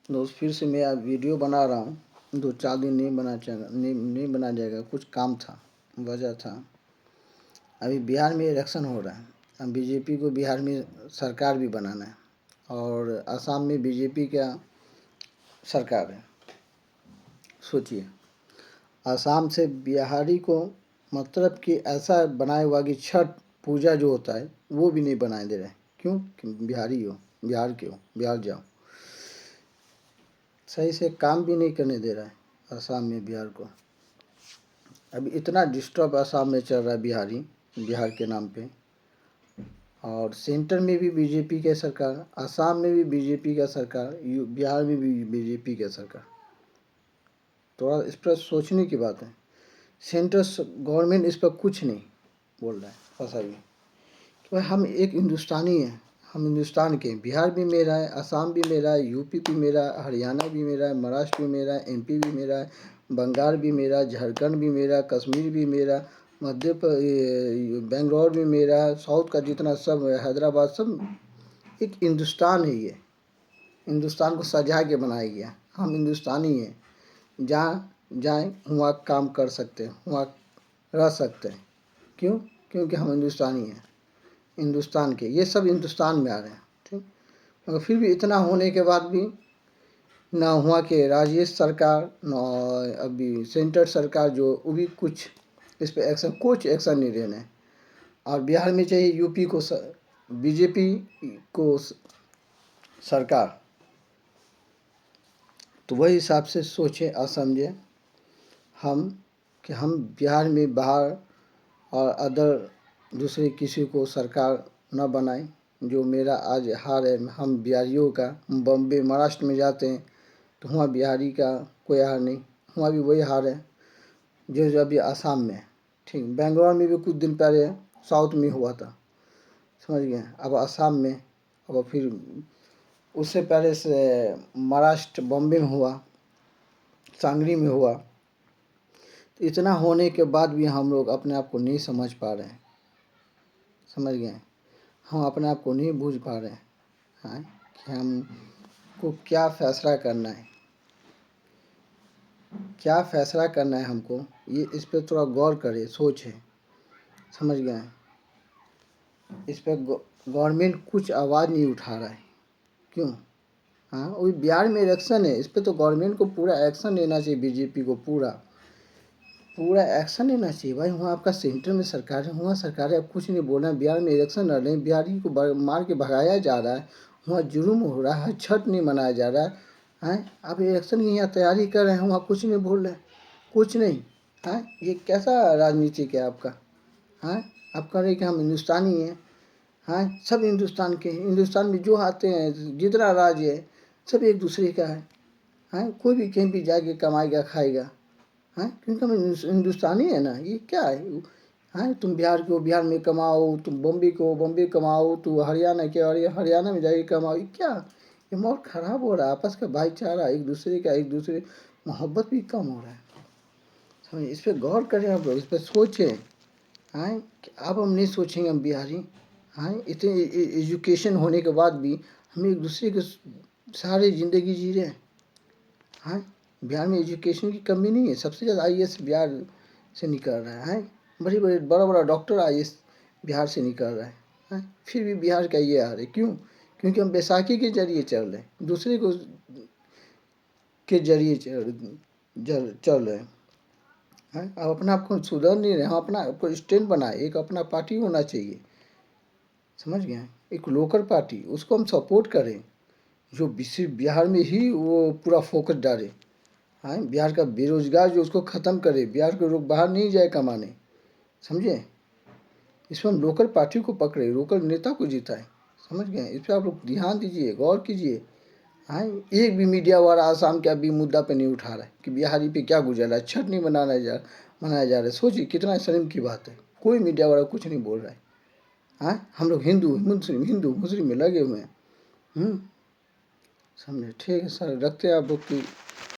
दोस्त फिर से मैं वीडियो बना रहा हूँ। 2-4 दिन नहीं बना जाएगा, कुछ काम था, वजह था। अभी बिहार में इलेक्शन हो रहा है। अब बीजेपी को बिहार में सरकार भी बनाना है और असम में बीजेपी का सरकार है। सोचिए, असम से बिहारी को मतलब कि ऐसा बनाया हुआ कि छठ पूजा जो होता है वो भी नहीं बनाए दे रहे। क्यों? कि बिहारी हो, बिहार के हो, बिहार जाओ। सही से काम भी नहीं करने दे रहा है असम में बिहार को। अभी इतना डिस्टर्ब असम में चल रहा है बिहार के नाम पे। और सेंटर में भी बीजेपी का सरकार, असम में भी बीजेपी का सरकार, बिहार में भी बीजेपी का सरकार। थोड़ा इस पर सोचने की बात है। सेंट्रल गवर्नमेंट इस पर कुछ नहीं बोल रहा है फंसा भी कि भाई हम एक हिंदुस्तानी हैं, हम हिंदुस्तान के। बिहार भी मेरा है, असम भी मेरा है, यूपी भी मेरा है, हरियाणा भी मेरा है, महाराष्ट्र भी मेरा है, एमपी भी मेरा है, बंगाल भी मेरा, झारखंड भी मेरा, कश्मीर भी मेरा, बेंगलोर भी मेरा है, साउथ का जितना सब हैदराबाद सब एक हिंदुस्तान है। ये हिंदुस्तान को सजा के बनाया गया। हम हिंदुस्तानी हैं, जहाँ जाएँ वहाँ काम कर सकते हैं, वहाँ रह सकते हैं। क्यों? क्योंकि हम हिंदुस्तानी हैं, हिंदुस्तान के। ये सब हिंदुस्तान में आ रहे हैं, ठीक। मगर फिर भी इतना होने के बाद भी ना वहाँ के राज्य सरकार न अभी सेंट्रल सरकार जो वो भी कुछ इस पर कुछ एक्शन नहीं ले रहे हैं। और बिहार में चाहिए यूपी को बीजेपी को सरकार, तो वही हिसाब से सोचें और समझें हम कि हम बिहार में बाहर और अदर दूसरे किसी को सरकार न बनाएं। जो मेरा आज हार है हम बिहारियों का, बॉम्बे महाराष्ट्र में जाते हैं तो वहाँ बिहारी का कोई हार नहीं, वहाँ भी वही हार है जो अभी आसाम में, ठीक। बेंगलोर में भी कुछ दिन पहले साउथ में हुआ था, समझ गए। अब आसाम में, अब फिर उससे पहले से महाराष्ट्र बॉम्बे में हुआ, सांगली में हुआ। तो इतना होने के बाद भी हम लोग अपने आप को नहीं समझ पा रहे हैं, समझ गए। हम अपने आप को नहीं बूझ पा रहे हैं कि हमको क्या फैसला करना है, क्या फैसला करना है हमको। ये इस पर थोड़ा गौर करें, सोचें, समझ गए। इस पर गवर्नमेंट कुछ आवाज़ नहीं उठा रहा है। क्यों? हाँ, वही बिहार में इलेक्शन है, इस पर तो गवर्नमेंट को पूरा एक्शन लेना चाहिए। बीजेपी को पूरा एक्शन लेना चाहिए भाई। वहाँ आपका सेंटर में सरकार है, वहाँ सरकार है, आप कुछ नहीं बोल रहे हैं। बिहार में इलेक्शन लड़ रहे हैं, बिहारी को मार के भगाया जा रहा है, वहाँ जुर्म हो रहा है, छठ नहीं मनाया जा रहा है। आप इलेक्शन की यहाँ तैयारी कर रहे हैं, वहाँ कुछ नहीं बोल रहे, कुछ नहीं। ये कैसा राजनीतिक है आपका? आप कह रहे हैं कि हम हिंदुस्तानी हैं। सब हिंदुस्तान के, हिंदुस्तान में जो आते हैं जितना राज्य है सब एक दूसरे का है। कोई भी कहीं भी जाके कमाएगा खाएगा, क्योंकि हम हिंदुस्तानी है ना। ये क्या है? तुम बिहार के हो, बिहार में कमाओ, तुम बॉम्बे के हो, बॉम्बे कमाओ, तुम हरियाणा के और हरियाणा में जाके कमाओ। ये क्या? ये माहौल ख़राब हो रहा है। आपस का भाईचारा, एक दूसरे मोहब्बत भी कम हो रहा है। समझ, इस पर गौर करें आप लोग, इस पर सोचें। कि अब हम नहीं सोचेंगे हम बिहारी, इतने एजुकेशन होने के बाद भी हम एक दूसरे के सारे ज़िंदगी जी रहे हैं। बिहार में एजुकेशन की कमी नहीं है, सबसे ज़्यादा आईएएस बिहार से निकल रहा है। बड़ा डॉक्टर आईएएस बिहार से निकल रहा है। फिर भी बिहार का ये हाल है। क्यों? क्योंकि हम बैसाखी के जरिए चल रहे हैं, दूसरे को के जरिए चल रहे हैं। अब अपना आप को सुधर नहीं रहे, हम अपना आपको स्टैंड बनाए, एक अपना पार्टी होना चाहिए, समझ गए। एक लोकल पार्टी, उसको हम सपोर्ट करें, जो बिहार में ही वो पूरा फोकस डाले। बिहार का बेरोजगार जो, उसको ख़त्म करे, बिहार के लोग बाहर नहीं जाए कमाने, समझे। इसमें हम लोकल पार्टी को पकड़े, लोकल नेता को जिताएं, समझ गए। इस पर आप लोग ध्यान दीजिए, गौर कीजिए। एक भी मीडिया वाला आसाम के अभी मुद्दा पे नहीं उठा रहा है कि बिहारी पे क्या गुजर रहा है, छठ नहीं मनाया जा रहा है। सोचिए कितना शर्म की बात है। कोई मीडिया वाला कुछ नहीं बोल रहा है। हम लोग हिंदू मुस्लिम में लगे हुए हैं। समझे। ठीक है सर, रखते हैं आप लोग की